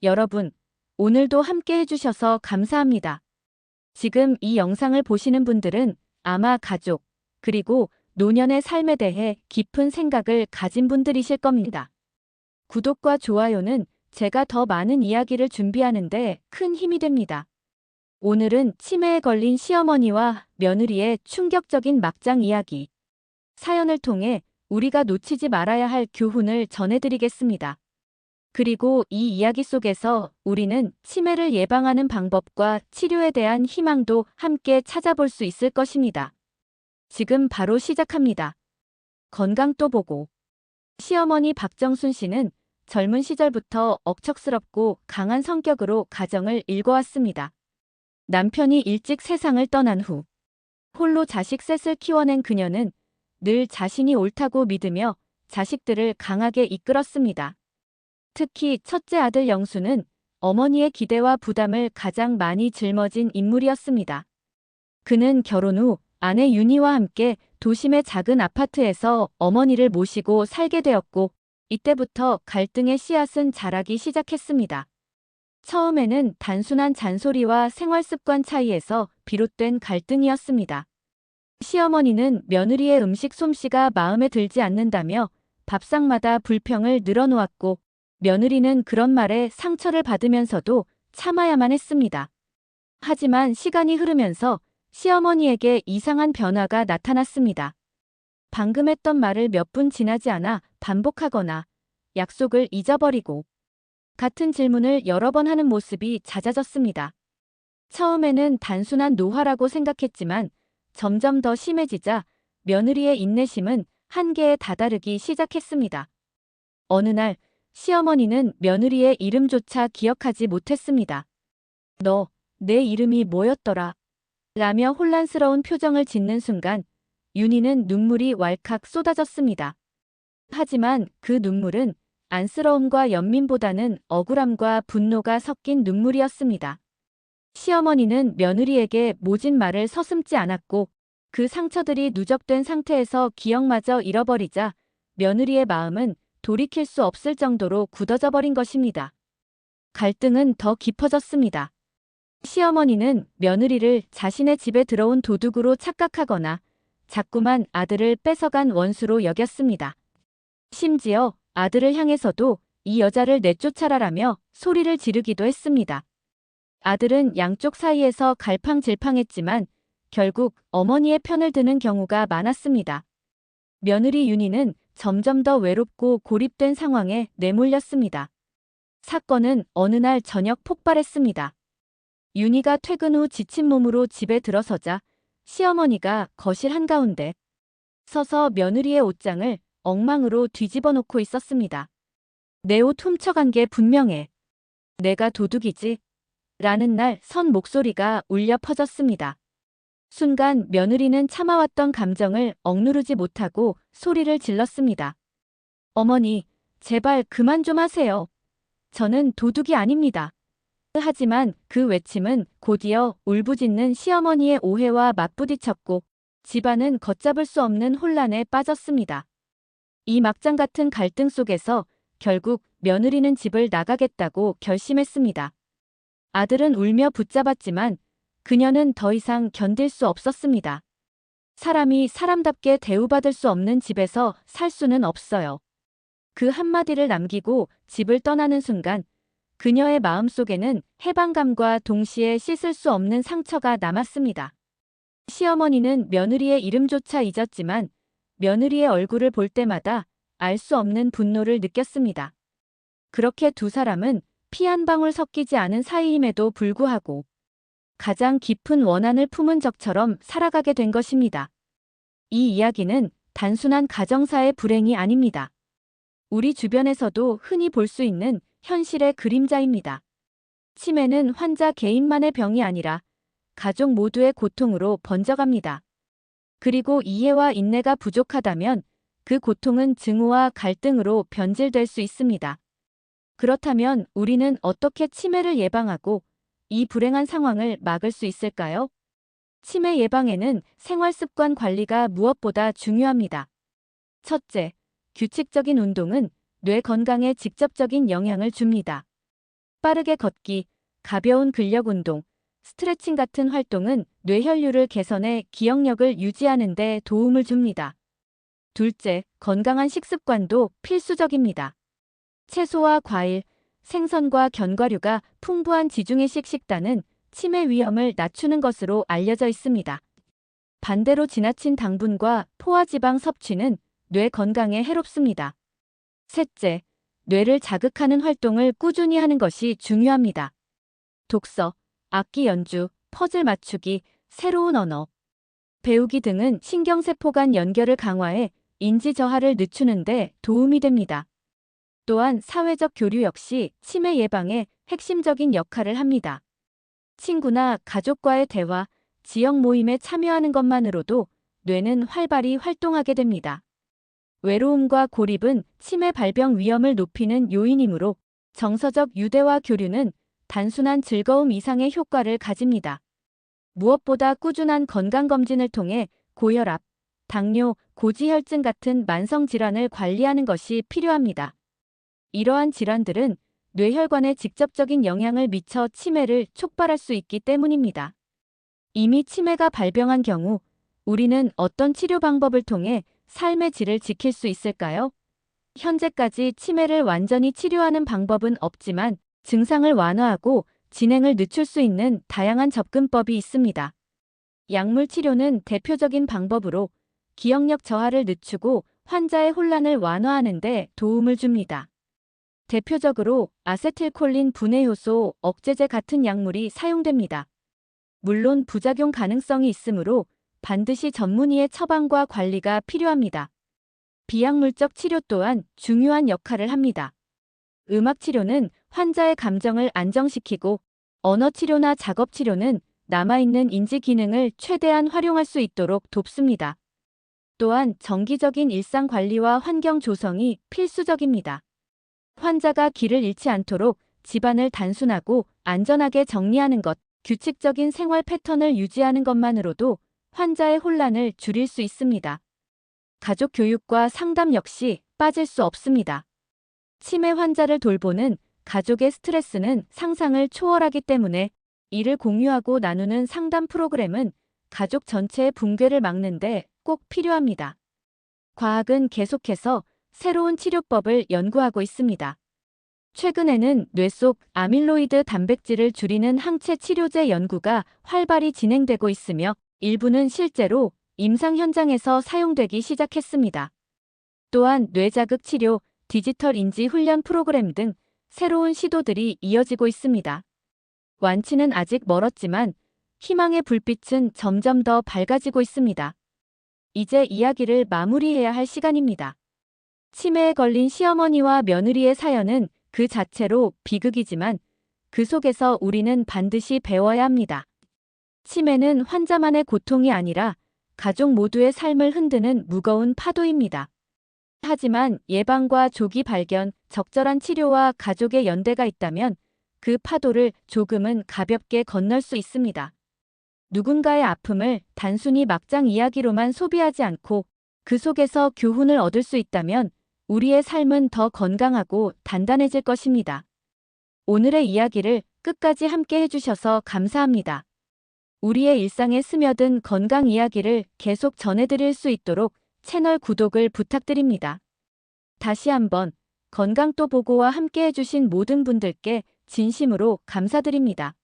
여러분, 오늘도 함께 해주셔서 감사합니다. 지금 이 영상을 보시는 분들은 아마 가족, 그리고 노년의 삶에 대해 깊은 생각을 가진 분들이실 겁니다. 구독과 좋아요는 제가 더 많은 이야기를 준비하는데 큰 힘이 됩니다. 오늘은 치매에 걸린 시어머니와 며느리의 충격적인 막장 이야기, 사연을 통해 우리가 놓치지 말아야 할 교훈을 전해드리겠습니다. 그리고 이 이야기 속에서 우리는 치매를 예방하는 방법과 치료에 대한 희망도 함께 찾아볼 수 있을 것입니다. 지금 바로 시작합니다. 건강도 보고. 시어머니 박정순 씨는 젊은 시절부터 억척스럽고 강한 성격으로 가정을 일궈왔습니다. 남편이 일찍 세상을 떠난 후 홀로 자식 셋을 키워낸 그녀는 늘 자신이 옳다고 믿으며 자식들을 강하게 이끌었습니다. 특히 첫째 아들 영수는 어머니의 기대와 부담을 가장 많이 짊어진 인물이었습니다. 그는 결혼 후 아내 윤희와 함께 도심의 작은 아파트에서 어머니를 모시고 살게 되었고, 이때부터 갈등의 씨앗은 자라기 시작했습니다. 처음에는 단순한 잔소리와 생활 습관 차이에서 비롯된 갈등이었습니다. 시어머니는 며느리의 음식 솜씨가 마음에 들지 않는다며 밥상마다 불평을 늘어놓았고, 며느리는 그런 말에 상처를 받으면서도 참아야만 했습니다. 하지만 시간이 흐르면서 시어머니에게 이상한 변화가 나타났습니다. 방금 했던 말을 몇 분 지나지 않아 반복하거나 약속을 잊어버리고 같은 질문을 여러 번 하는 모습이 잦아졌습니다. 처음에는 단순한 노화라고 생각했지만 점점 더 심해지자 며느리의 인내심은 한계에 다다르기 시작했습니다. 어느 날 시어머니는 며느리의 이름조차 기억하지 못했습니다. 너, 내 이름이 뭐였더라? 라며 혼란스러운 표정을 짓는 순간 윤희는 눈물이 왈칵 쏟아졌습니다. 하지만 그 눈물은 안쓰러움과 연민보다는 억울함과 분노가 섞인 눈물이었습니다. 시어머니는 며느리에게 모진 말을 서슴지 않았고 그 상처들이 누적된 상태에서 기억마저 잃어버리자 며느리의 마음은 돌이킬 수 없을 정도로 굳어져 버린 것입니다. 갈등은 더 깊어졌습니다. 시어머니는 며느리를 자신의 집에 들어온 도둑으로 착각하거나 자꾸만 아들을 뺏어간 원수로 여겼습니다. 심지어 아들을 향해서도 이 여자를 내쫓아라라며 소리를 지르기도 했습니다. 아들은 양쪽 사이에서 갈팡질팡했지만 결국 어머니의 편을 드는 경우가 많았습니다. 며느리 윤희는 점점 더 외롭고 고립된 상황에 내몰렸습니다. 사건은 어느 날 저녁 폭발했습니다. 윤희가 퇴근 후 지친 몸으로 집에 들어서자 시어머니가 거실 한가운데 서서 며느리의 옷장을 엉망으로 뒤집어 놓고 있었습니다. 내 옷 훔쳐간 게 분명해. 내가 도둑이지. 라는 날 선 목소리가 울려 퍼졌습니다. 순간 며느리는 참아왔던 감정을 억누르지 못하고 소리를 질렀습니다. 어머니, 제발 그만 좀 하세요. 저는 도둑이 아닙니다. 하지만 그 외침은 곧이어 울부짖는 시어머니의 오해와 맞부딪혔고 집안은 걷잡을 수 없는 혼란에 빠졌습니다. 이 막장 같은 갈등 속에서 결국 며느리는 집을 나가겠다고 결심했습니다. 아들은 울며 붙잡았지만 그녀는 더 이상 견딜 수 없었습니다. 사람이 사람답게 대우받을 수 없는 집에서 살 수는 없어요. 그 한마디를 남기고 집을 떠나는 순간 그녀의 마음속에는 해방감과 동시에 씻을 수 없는 상처가 남았습니다. 시어머니는 며느리의 이름조차 잊었지만 며느리의 얼굴을 볼 때마다 알 수 없는 분노를 느꼈습니다. 그렇게 두 사람은 피 한 방울 섞이지 않은 사이임에도 불구하고 가장 깊은 원한을 품은 적처럼 살아가게 된 것입니다. 이 이야기는 단순한 가정사의 불행이 아닙니다. 우리 주변에서도 흔히 볼 수 있는 현실의 그림자입니다. 치매는 환자 개인만의 병이 아니라 가족 모두의 고통으로 번져갑니다. 그리고 이해와 인내가 부족하다면 그 고통은 증오와 갈등으로 변질될 수 있습니다. 그렇다면 우리는 어떻게 치매를 예방하고 이 불행한 상황을 막을 수 있을까요? 치매 예방에는 생활습관 관리가 무엇보다 중요합니다. 첫째, 규칙적인 운동은 뇌 건강에 직접적인 영향을 줍니다. 빠르게 걷기, 가벼운 근력 운동, 스트레칭 같은 활동은 뇌혈류를 개선해 기억력을 유지하는 데 도움을 줍니다. 둘째, 건강한 식습관도 필수적입니다. 채소와 과일, 생선과 견과류가 풍부한 지중해식 식단은 치매 위험을 낮추는 것으로 알려져 있습니다. 반대로 지나친 당분과 포화지방 섭취는 뇌 건강에 해롭습니다. 셋째, 뇌를 자극하는 활동을 꾸준히 하는 것이 중요합니다. 독서, 악기 연주, 퍼즐 맞추기, 새로운 언어, 배우기 등은 신경세포 간 연결을 강화해 인지 저하를 늦추는 데 도움이 됩니다. 또한 사회적 교류 역시 치매 예방에 핵심적인 역할을 합니다. 친구나 가족과의 대화, 지역 모임에 참여하는 것만으로도 뇌는 활발히 활동하게 됩니다. 외로움과 고립은 치매 발병 위험을 높이는 요인이므로 정서적 유대와 교류는 단순한 즐거움 이상의 효과를 가집니다. 무엇보다 꾸준한 건강검진을 통해 고혈압, 당뇨, 고지혈증 같은 만성 질환을 관리하는 것이 필요합니다. 이러한 질환들은 뇌혈관에 직접적인 영향을 미쳐 치매를 촉발할 수 있기 때문입니다. 이미 치매가 발병한 경우 우리는 어떤 치료 방법을 통해 삶의 질을 지킬 수 있을까요? 현재까지 치매를 완전히 치료하는 방법은 없지만 증상을 완화하고 진행을 늦출 수 있는 다양한 접근법이 있습니다. 약물 치료는 대표적인 방법으로 기억력 저하를 늦추고 환자의 혼란을 완화하는 데 도움을 줍니다. 대표적으로 아세틸콜린 분해 효소 억제제 같은 약물이 사용됩니다. 물론 부작용 가능성이 있으므로 반드시 전문의의 처방과 관리가 필요합니다. 비약물적 치료 또한 중요한 역할을 합니다. 음악 치료는 환자의 감정을 안정시키고 언어 치료나 작업 치료는 남아있는 인지 기능을 최대한 활용할 수 있도록 돕습니다. 또한 정기적인 일상 관리와 환경 조성이 필수적입니다. 환자가 길을 잃지 않도록 집안을 단순하고 안전하게 정리하는 것, 규칙적인 생활 패턴을 유지하는 것만으로도 환자의 혼란을 줄일 수 있습니다. 가족 교육과 상담 역시 빠질 수 없습니다. 치매 환자를 돌보는 가족의 스트레스는 상상을 초월하기 때문에 이를 공유하고 나누는 상담 프로그램은 가족 전체의 붕괴를 막는 데 꼭 필요합니다. 과학은 계속해서 새로운 치료법을 연구하고 있습니다. 최근에는 뇌 속 아밀로이드 단백질을 줄이는 항체 치료제 연구가 활발히 진행되고 있으며 일부는 실제로 임상 현장에서 사용되기 시작했습니다. 또한 뇌자극 치료, 디지털 인지 훈련 프로그램 등 새로운 시도들이 이어지고 있습니다. 완치는 아직 멀었지만 희망의 불빛은 점점 더 밝아지고 있습니다. 이제 이야기를 마무리해야 할 시간입니다. 치매에 걸린 시어머니와 며느리의 사연은 그 자체로 비극이지만 그 속에서 우리는 반드시 배워야 합니다. 치매는 환자만의 고통이 아니라 가족 모두의 삶을 흔드는 무거운 파도입니다. 하지만 예방과 조기 발견, 적절한 치료와 가족의 연대가 있다면 그 파도를 조금은 가볍게 건널 수 있습니다. 누군가의 아픔을 단순히 막장 이야기로만 소비하지 않고 그 속에서 교훈을 얻을 수 있다면 우리의 삶은 더 건강하고 단단해질 것입니다. 오늘의 이야기를 끝까지 함께 해주셔서 감사합니다. 우리의 일상에 스며든 건강 이야기를 계속 전해드릴 수 있도록 채널 구독을 부탁드립니다. 다시 한번 건강 또 보고와 함께 해주신 모든 분들께 진심으로 감사드립니다.